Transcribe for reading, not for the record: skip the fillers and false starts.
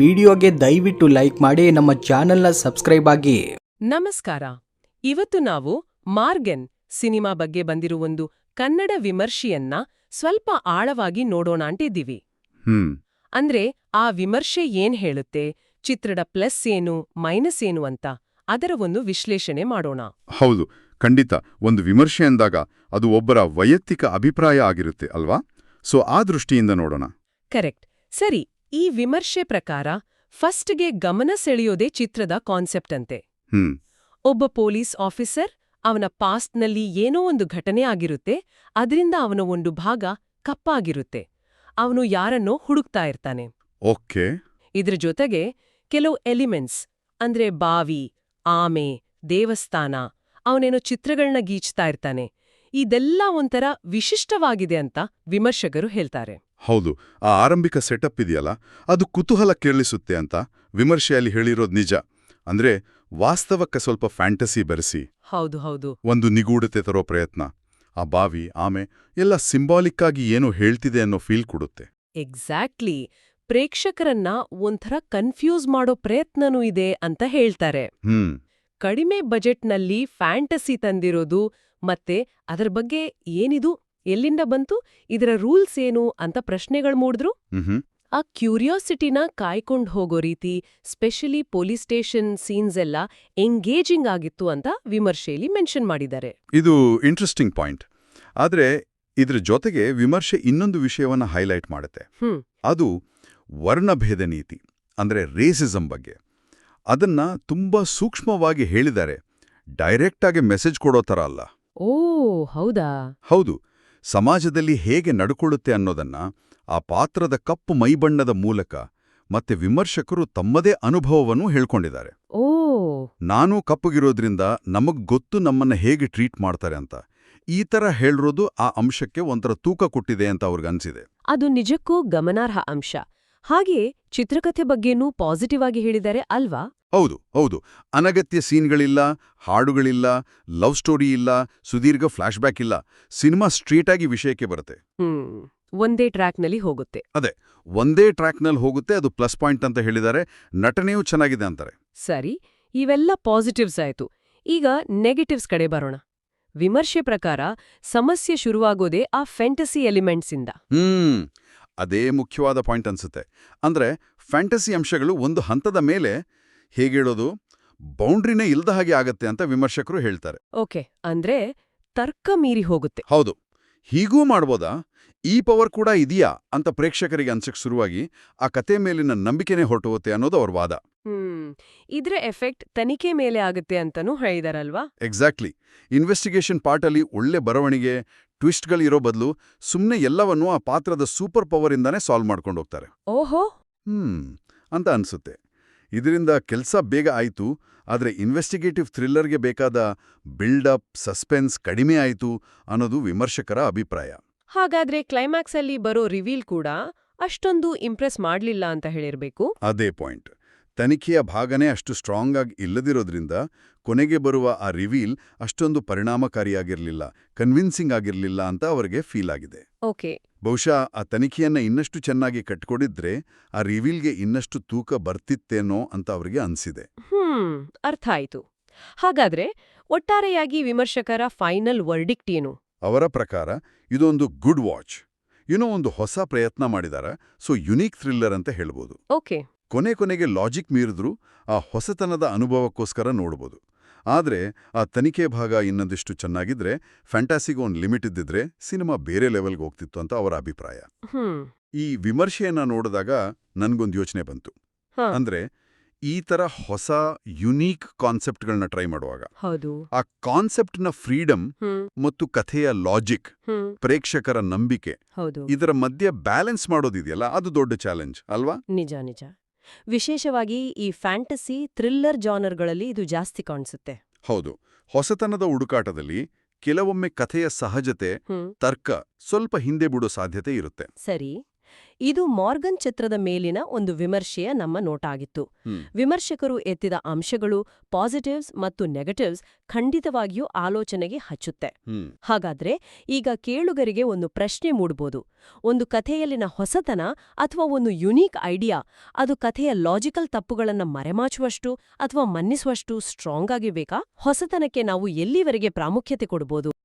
ವಿಡಿಯೋಗೆ ದಯವಿಟ್ಟು ಲೈಕ್ ಮಾಡಿ, ನಮ್ಮ ಚಾನೆಲ್ನ ಸಬ್ಸ್ಕ್ರೈಬ್ ಆಗಿ. ನಮಸ್ಕಾರ. ಇವತ್ತು ನಾವು ಮಾರ್ಗೆನ್ ಸಿನಿಮಾ ಬಗ್ಗೆ ಬಂದಿರೋ ಒಂದು ಕನ್ನಡ ವಿಮರ್ಶೆಯನ್ನ ಸ್ವಲ್ಪ ಆಳವಾಗಿ ನೋಡೋಣ ಅಂತಿದ್ದೀವಿ. ಅಂದ್ರೆ ಆ ವಿಮರ್ಶೆ ಏನ್ ಹೇಳುತ್ತೆ, ಚಿತ್ರದ ಪ್ಲಸ್ ಏನು ಮೈನಸ್ ಏನು ಅಂತ ಅದರ ಒಂದು ವಿಶ್ಲೇಷಣೆ ಮಾಡೋಣ. ಹೌದು, ಖಂಡಿತ. ಒಂದು ವಿಮರ್ಶೆ ಅಂದಾಗ ಅದು ಒಬ್ಬರ ವೈಯಕ್ತಿಕ ಅಭಿಪ್ರಾಯ ಆಗಿರುತ್ತೆ ಅಲ್ವಾ? ಸೊ ಆ ದೃಷ್ಟಿಯಿಂದ ನೋಡೋಣ. ಕರೆಕ್ಟ್. ಸರಿ, ಈ ವಿಮರ್ಶೆ ಪ್ರಕಾರ ಫಸ್ಟ್ಗೆ ಗಮನ ಸೆಳೆಯೋದೇ ಚಿತ್ರದ ಕಾನ್ಸೆಪ್ಟ್ ಅಂತೆ. ಒಬ್ಬ ಪೊಲೀಸ್ ಆಫೀಸರ್, ಅವನ ಪಾಸ್ಟ್ನಲ್ಲಿ ಏನೋ ಒಂದು ಘಟನೆ ಆಗಿರುತ್ತೆ, ಅದರಿಂದ ಅವನ ಒಂದು ಭಾಗ ಕಪ್ಪಾಗಿರುತ್ತೆ. ಅವನು ಯಾರನ್ನೋ ಹುಡುಕ್ತಾ ಇರ್ತಾನೆ. ಓಕೆ. ಇದ್ರ ಜೊತೆಗೆ ಕೆಲವು ಎಲಿಮೆಂಟ್ಸ್ ಅಂದ್ರೆ ಬಾವಿ, ಆಮೆ, ದೇವಸ್ಥಾನ, ಅವನೇನೋ ಚಿತ್ರಗಳನ್ನ ಗೀಚ್ತಾ ಇರ್ತಾನೆ. ಇದೆಲ್ಲ ಒಂಥರ ವಿಶಿಷ್ಟವಾಗಿದೆ ಅಂತ ವಿಮರ್ಶಕರು ಹೇಳ್ತಾರೆ. ಹೌದು, ಆ ಆರಂಭಿಕ ಸೆಟಪ್ ಇದೆಯಲ್ಲ, ಅದು ಕುತೂಹಲ ಕೇಳಿಸುತ್ತೆ ಅಂತ ವಿಮರ್ಶೆಯಲ್ಲಿ ಹೇಳಿರೋದು ನಿಜ. ಅಂದ್ರೆ ವಾಸ್ತವಕ್ಕೆ ಸ್ವಲ್ಪ ಫ್ಯಾಂಟಸಿ ಬೆರೆಸಿ ಹೌದು ಒಂದು ನಿಗೂಢತೆ ತರೋ ಪ್ರಯತ್ನ. ಆ ಬಾವಿ, ಆಮೆ ಎಲ್ಲ ಸಿಂಬಾಲಿಕ್ ಆಗಿ ಏನೋ ಹೇಳ್ತಿದೆ ಅನ್ನೋ ಫೀಲ್ ಕೊಡುತ್ತೆ. ಎಕ್ಸಾಕ್ಟ್ಲಿ. ಪ್ರೇಕ್ಷಕರನ್ನ ಒಂಥರ ಕನ್ಫ್ಯೂಸ್ ಮಾಡೋ ಪ್ರಯತ್ನನೂ ಇದೆ ಅಂತ ಹೇಳ್ತಾರೆ. ಕಡಿಮೆ ಬಜೆಟ್ನಲ್ಲಿ ಫ್ಯಾಂಟಸಿ ತಂದಿರೋದು ಮತ್ತೆ ಅದರ ಬಗ್ಗೆ ಏನಿದು, ಎಲ್ಲಿಂದ ಬಂತು, ಇದರ ರೂಲ್ಸ್ ಏನು ಅಂತ ಪ್ರಶ್ನೆಗಳು ಮೂಡಿದ್ರು. ಆ ಕ್ಯೂರಿಯಾಸಿಟಿನ ಕಾಯ್ಕೊಂಡು ಹೋಗೋ ರೀತಿ, ಸ್ಪೆಷಲಿ ಪೊಲೀಸ್ ಸ್ಟೇಷನ್ ಸೀನ್ಸ್ ಎಲ್ಲ ಎಂಗೇಜಿಂಗ್ ಆಗಿತ್ತು ಅಂತ ವಿಮರ್ಶೆಯಲ್ಲಿ ಮೆನ್ಷನ್ ಮಾಡಿದ್ದಾರೆ. ಇದು ಇಂಟ್ರೆಸ್ಟಿಂಗ್ ಪಾಯಿಂಟ್. ಆದ್ರೆ ಇದ್ರ ಜೊತೆಗೆ ವಿಮರ್ಶೆ ಇನ್ನೊಂದು ವಿಷಯವನ್ನ ಹೈಲೈಟ್ ಮಾಡುತ್ತೆ. ಅದು ವರ್ಣಭೇದ ನೀತಿ, ಅಂದ್ರೆ ರೇಸಿಸಂ ಬಗ್ಗೆ. ಅದನ್ನ ತುಂಬಾ ಸೂಕ್ಷ್ಮವಾಗಿ ಹೇಳಿದ್ದಾರೆ, ಡೈರೆಕ್ಟ್ ಆಗಿ ಮೆಸೇಜ್ ಕೊಡೋ ಥರ ಅಲ್ಲ. ಓ ಹೌದಾ? ಹೌದು. ಸಮಾಜದಲ್ಲಿ ಹೇಗೆ ನಡ್ಕೊಳ್ಳುತ್ತೆ ಅನ್ನೋದನ್ನ ಆ ಪಾತ್ರದ ಕಪ್ಪು ಮೈಬಣ್ಣದ ಮೂಲಕ ಮತ್ತೆ ವಿಮರ್ಶಕರು ತಮ್ಮದೇ ಅನುಭವವನ್ನು ಹೇಳ್ಕೊಂಡಿದ್ದಾರೆ. ಓ, ನಾನೂ ಕಪ್ಪುಗಿರೋದ್ರಿಂದ ನಮಗ್ ಗೊತ್ತು ನಮ್ಮನ್ನ ಹೇಗೆ ಟ್ರೀಟ್ ಮಾಡ್ತಾರೆ ಅಂತ. ಈ ಥರ ಹೇಳಿರೋದು ಆ ಅಂಶಕ್ಕೆ ಒಂಥರ ತೂಕ ಕೊಟ್ಟಿದೆ ಅಂತ ಅವ್ರಿಗನ್ಸಿದೆ. ಅದು ನಿಜಕ್ಕೂ ಗಮನಾರ್ಹ ಅಂಶ. ಹಾಗೆಯೇ ಚಿತ್ರಕಥೆ ಬಗ್ಗೆನೂ ಪಾಸಿಟಿವ್ ಆಗಿ ಹೇಳಿದ್ದಾರೆ ಅಲ್ವಾ? ಹೌದು. ಅನಗತ್ಯ ಸೀನ್ಗಳಿಲ್ಲ, ಹಾಡುಗಳಿಲ್ಲ, ಲವ್ ಸ್ಟೋರಿ ಇಲ್ಲ, ಸುದೀರ್ಘ ಫ್ಲಾಶ್ಬ್ಯಾಕ್ ಇಲ್ಲ. ಸಿನಿಮಾ ಸ್ಟ್ರೀಟ್ ಆಗಿ ವಿಷಯಕ್ಕೆ ಬರುತ್ತೆ. ಒಂದೇ ಟ್ರ್ಯಾಕ್ನಲ್ಲಿ ಹೋಗುತ್ತೆ. ಅದೇ, ಒಂದೇ ಟ್ರ್ಯಾಕ್ನಲ್ಲಿ ಹೋಗುತ್ತೆ. ಅದು ಪ್ಲಸ್ ಪಾಯಿಂಟ್ ಅಂತ ಹೇಳಿದ್ದಾರೆ. ನಟನೆಯೂ ಚೆನ್ನಾಗಿದೆ ಅಂತಾರೆ. ಸರಿ, ಇವೆಲ್ಲ ಪಾಸಿಟಿವ್ಸ್ ಆಯ್ತು. ಈಗ ನೆಗೆಟಿವ್ಸ್ ಕಡೆ ಬರೋಣ. ವಿಮರ್ಶೆ ಪ್ರಕಾರ ಸಮಸ್ಯೆ ಶುರುವಾಗೋದೇ ಆ ಫ್ಯಾಂಟಸಿ ಎಲಿಮೆಂಟ್ಸಿಂದ. ಅದೇ ಮುಖ್ಯವಾದ ಪಾಯಿಂಟ್ ಅನ್ಸುತ್ತೆ. ಅಂದ್ರೆ ಫ್ಯಾಂಟಸಿ ಅಂಶಗಳು ಒಂದು ಹಂತದ ಮೇಲೆ ಹೇಗೇಳೋದು, ಬೌಂಡ್ರಿನೇ ಇಲ್ದ ಹಾಗೆ ಆಗತ್ತೆ ಅಂತ ವಿಮರ್ಶಕರು ಹೇಳ್ತಾರೆ. ಓಕೆ, ಅಂದ್ರೆ ತರ್ಕ ಮೀರಿ ಹೋಗುತ್ತೆ. ಹೌದು. ಹೀಗೂ ಮಾಡ್ಬೋದಾ, ಈ ಪವರ್ ಕೂಡ ಇದೆಯಾ ಅಂತ ಪ್ರೇಕ್ಷಕರಿಗೆ ಅನ್ಸಕ್ ಶುರುವಾಗಿ ಆ ಕತೆ ಮೇಲಿನ ನಂಬಿಕೆನೇ ಹೊರಟುತ್ತೆ ಅನ್ನೋದು ಅವ್ರ ವಾದ. ಇದ್ರ ಎಫೆಕ್ಟ್ ತನಿಖೆ ಮೇಲೆ ಆಗುತ್ತೆ ಅಂತನೂ ಹೇಳಿದಾರಲ್ವಾ? ಎಕ್ಸಾಕ್ಟ್ಲಿ. ಇನ್ವೆಸ್ಟಿಗೇಷನ್ ಪಾರ್ಟಲ್ಲಿ ಒಳ್ಳೆ ಬರವಣಿಗೆ, ಟ್ವಿಸ್ಟ್ಗಳಿರೋ ಬದಲು ಸುಮ್ಮನೆ ಎಲ್ಲವನ್ನೂ ಆ ಪಾತ್ರದ ಸೂಪರ್ ಪವರ್ ಇಂದಾನೇ ಸಾಲ್ವ್ ಮಾಡ್ಕೊಂಡು ಹೋಗ್ತಾರೆ. ಓಹೋ, ಅಂತ ಅನ್ಸುತ್ತೆ. ಇದರಿಂದ ಕೆಲಸ ಬೇಗ ಆಯ್ತು, ಆದರೆ ಇನ್ವೆಸ್ಟಿಗೇಟಿವ್ ಥ್ರಿಲ್ಲರ್ಗೆ ಬೇಕಾದ ಬಿಲ್ಡಪ್, ಸಸ್ಪೆನ್ಸ್ ಕಡಿಮೆ ಆಯಿತು ಅನ್ನೋದು ವಿಮರ್ಶಕರ ಅಭಿಪ್ರಾಯ. ಹಾಗಾದ್ರೆ ಕ್ಲೈಮ್ಯಾಕ್ಸ್ ಅಲ್ಲಿ ಬರೋ ರಿವೀಲ್ ಕೂಡ ಅಷ್ಟೊಂದು ಇಂಪ್ರೆಸ್ ಮಾಡ್ಲಿಲ್ಲ ಅಂತ ಹೇಳಿರ್ಬೇಕು. ಅದೇ ಪಾಯಿಂಟ್. ತನಿಖೆಯ ಭಾಗನೇ ಅಷ್ಟು ಸ್ಟ್ರಾಂಗ್ ಆಗಿ ಇಲ್ಲದಿರೋದ್ರಿಂದ ಕೊನೆಗೆ ಬರುವ ಆ ರಿವೀಲ್ ಅಷ್ಟೊಂದು ಪರಿಣಾಮಕಾರಿಯಾಗಿರ್ಲಿಲ್ಲ, ಕನ್ವಿನ್ಸಿಂಗ್ ಆಗಿರ್ಲಿಲ್ಲ ಅಂತ ಅವರಿಗೆ ಫೀಲ್ ಆಗಿದೆ. ಓಕೆ. ಬಹುಶಃ ಆ ತನಿಖೆಯನ್ನ ಇನ್ನಷ್ಟು ಚೆನ್ನಾಗಿ ಕಟ್ಕೊಡಿದ್ರೆ ಆ ರಿವೀಲ್ಗೆ ಇನ್ನಷ್ಟು ತೂಕ ಬರ್ತಿತ್ತೇನೋ ಅಂತ ಅವರಿಗೆ ಅನ್ಸಿದೆ. ಅರ್ಥ ಆಯ್ತು. ಹಾಗಾದ್ರೆ ಒಟ್ಟಾರೆಯಾಗಿ ವಿಮರ್ಶಕರ ಫೈನಲ್ ವರ್ಡಿಕ್ಟ್ ಏನು? ಅವರ ಪ್ರಕಾರ ಇದೊಂದು ಗುಡ್ ವಾಚ್. ಒಂದು ಹೊಸ ಪ್ರಯತ್ನ ಮಾಡಿದಾರ, ಸೊ ಯುನೀಕ್ ಥ್ರಿಲ್ಲರ್ ಅಂತ ಹೇಳ್ಬೋದು. ಓಕೆ. ಕೊನೆಗೆ ಲಾಜಿಕ್ ಮೀರಿದ್ರೂ ಆ ಹೊಸತನದ ಅನುಭವಕ್ಕೋಸ್ಕರ ನೋಡ್ಬೋದು. ಆದ್ರೆ ಆ ತನಿಖೆ ಭಾಗ ಇನ್ನೊಂದಿಷ್ಟು ಚೆನ್ನಾಗಿದ್ರೆ, ಫ್ಯಾಂಟಾಸಿಗೆ ಒಂದು ಲಿಮಿಟ್ ಇದ್ದಿದ್ರೆ ಸಿನಿಮಾ ಬೇರೆ ಲೆವೆಲ್ಗೆ ಹೋಗ್ತಿತ್ತು ಅಂತ ಅವರ ಅಭಿಪ್ರಾಯ. ಈ ವಿಮರ್ಶೆಯನ್ನ ನೋಡಿದಾಗ ನನ್ಗೊಂದು ಯೋಚನೆ ಬಂತು. ಅಂದ್ರೆ ಈ ತರ ಹೊಸ ಯುನೀಕ್ ಕಾನ್ಸೆಪ್ಟ್ಗಳನ್ನ ಟ್ರೈ ಮಾಡುವಾಗ ಆ ಕಾನ್ಸೆಪ್ಟ್ನ ಫ್ರೀಡಮ್ ಮತ್ತು ಕಥೆಯ ಲಾಜಿಕ್, ಪ್ರೇಕ್ಷಕರ ನಂಬಿಕೆ, ಇದರ ಮಧ್ಯೆ ಬ್ಯಾಲೆನ್ಸ್ ಮಾಡೋದಿದೆಯಲ್ಲ, ಅದು ದೊಡ್ಡ ಚಾಲೆಂಜ್ ಅಲ್ವಾ? ನಿಜ. ವಿಶೇಷವಾಗಿ ಈ ಫ್ಯಾಂಟಸಿ ಥ್ರಿಲ್ಲರ್ ಜಾನರ್ಗಳಲ್ಲಿ ಇದು ಜಾಸ್ತಿ ಕಾಣಿಸುತ್ತೆ. ಹೌದು. ಹೊಸತನದ ಹುಡುಕಾಟದಲ್ಲಿ ಕೆಲವೊಮ್ಮೆ ಕಥೆಯ ಸಹಜತೆ, ತರ್ಕ ಸ್ವಲ್ಪ ಹಿಂದೆ ಬಿಡೋ ಸಾಧ್ಯತೆ ಇರುತ್ತೆ. ಸರಿ, ಇದು ಮಾರ್ಗನ್ ಚಿತ್ರದ ಮೇಲಿನ ಒಂದು ವಿಮರ್ಶೆಯ ನಮ್ಮ ನೋಟ ಆಗಿತ್ತು. ವಿಮರ್ಶಕರು ಎತ್ತಿದ ಅಂಶಗಳು, ಪಾಸಿಟಿವ್ಸ್ ಮತ್ತು ನೆಗೆಟಿವ್ಸ್ ಖಂಡಿತವಾಗಿಯೂ ಆಲೋಚನೆಗೆ ಹಚ್ಚುತ್ತೆ. ಹಾಗಾದ್ರೆ ಈಗ ಕೇಳುಗರಿಗೆ ಒಂದು ಪ್ರಶ್ನೆ ಮೂಡ್ಬೋದು. ಒಂದು ಕಥೆಯಲ್ಲಿನ ಹೊಸತನ ಅಥವಾ ಒಂದು ಯುನೀಕ್ ಐಡಿಯಾ ಅದು ಕಥೆಯ ಲಾಜಿಕಲ್ ತಪ್ಪುಗಳನ್ನ ಮರೆಮಾಚುವಷ್ಟು ಅಥವಾ ಮನ್ನಿಸುವಷ್ಟು ಸ್ಟ್ರಾಂಗ್ ಆಗಿಬೇಕಾ? ಹೊಸತನಕ್ಕೆ ನಾವು ಎಲ್ಲಿವರೆಗೆ ಪ್ರಾಮುಖ್ಯತೆ ಕೊಡ್ಬೋದು?